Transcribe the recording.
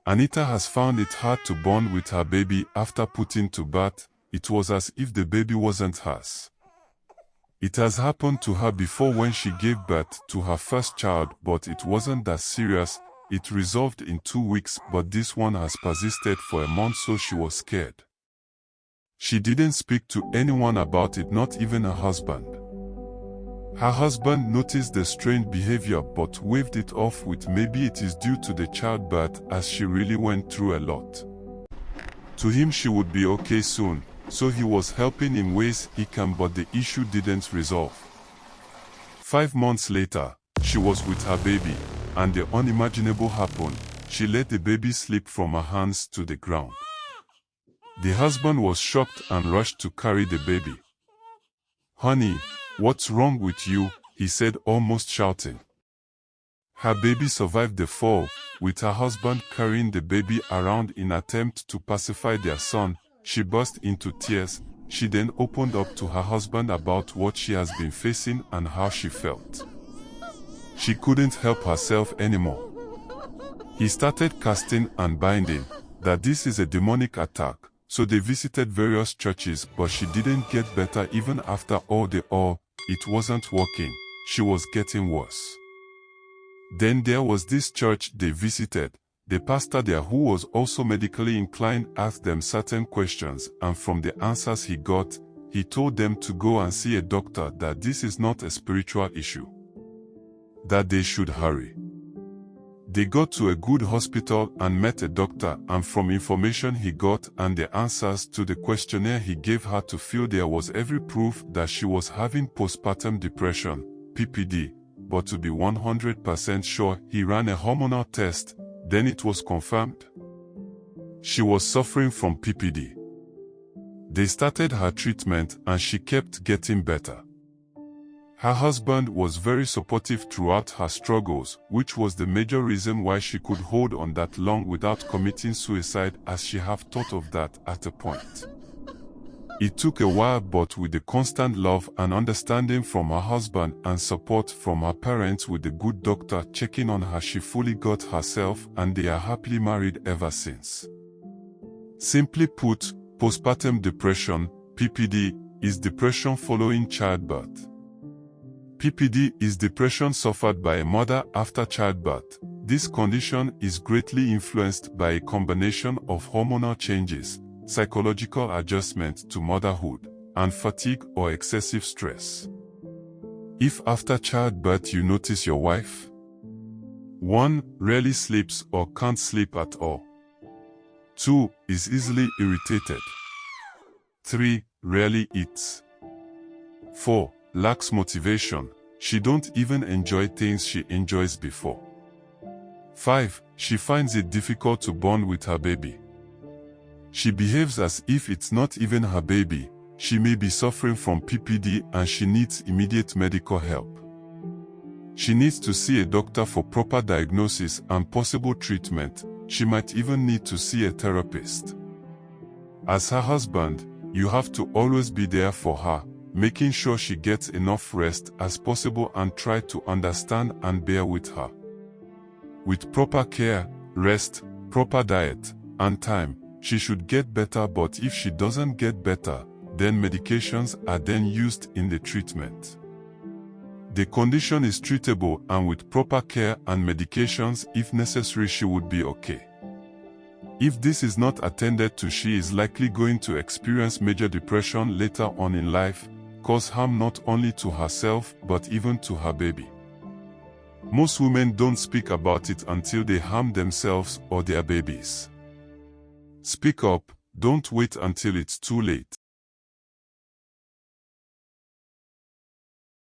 Anita has found it hard to bond with her baby after putting to birth. It was as if the baby wasn't hers. It has happened to her before when she gave birth to her first child, but it wasn't that serious. It resolved in 2 weeks, but this one has persisted for a month, so she was scared. She didn't speak to anyone about it, not even her husband. Her husband noticed the strange behavior but waved it off with maybe it is due to the childbirth, as she really went through a lot. To him she would be okay soon, so he was helping in ways he can, but the issue didn't resolve. 5 months later, she was with her baby, and the unimaginable happened. She let the baby slip from her hands to the ground. The husband was shocked and rushed to carry the baby. "Honey, what's wrong with you?" he said, almost shouting. Her baby survived the fall, with her husband carrying the baby around in an attempt to pacify their son. She burst into tears. She then opened up to her husband about what she has been facing and how she felt. She couldn't help herself anymore. He started casting and binding that this is a demonic attack, so they visited various churches, but she didn't get better. Even after all it wasn't working. She was getting worse. Then there was this church they visited. The pastor there, who was also medically inclined, asked them certain questions, and from the answers he got, he told them to go and see a doctor, that this is not a spiritual issue, that they should hurry. They got to a good hospital and met a doctor, and from information he got and the answers to the questionnaire he gave her to fill, there was every proof that she was having postpartum depression, PPD, but to be 100% sure, he ran a hormonal test. Then it was confirmed. She was suffering from PPD. They started her treatment and she kept getting better. Her husband was very supportive throughout her struggles, which was the major reason why she could hold on that long without committing suicide, as she have thought of that at a point. It took a while, but with the constant love and understanding from her husband and support from her parents, with the good doctor checking on her, she fully got herself, and they are happily married ever since. Simply put, postpartum depression, PPD, is depression following childbirth. PPD is depression suffered by a mother after childbirth. This condition is greatly influenced by a combination of hormonal changes, psychological adjustment to motherhood, and fatigue or excessive stress. If after childbirth you notice your wife 1. Rarely sleeps or can't sleep at all. 2. Is easily irritated. 3. Rarely eats. 4. Lacks motivation. She don't even enjoy things she enjoys before. 5. She finds it difficult to bond with her baby. She behaves as if it's not even her baby. She may be suffering from PPD and she needs immediate medical help. She needs to see a doctor for proper diagnosis and possible treatment. She might even need to see a therapist. As her husband, you have to always be there for her, making sure she gets enough rest as possible and try to understand and bear with her. With proper care, rest, proper diet, and time, she should get better. But if she doesn't get better, then medications are then used in the treatment. The condition is treatable, and with proper care and medications, if necessary, she would be okay. If this is not attended to, she is likely going to experience major depression later on in life, cause harm not only to herself but even to her baby. Most women don't speak about it until they harm themselves or their babies. Speak up, don't wait until it's too late.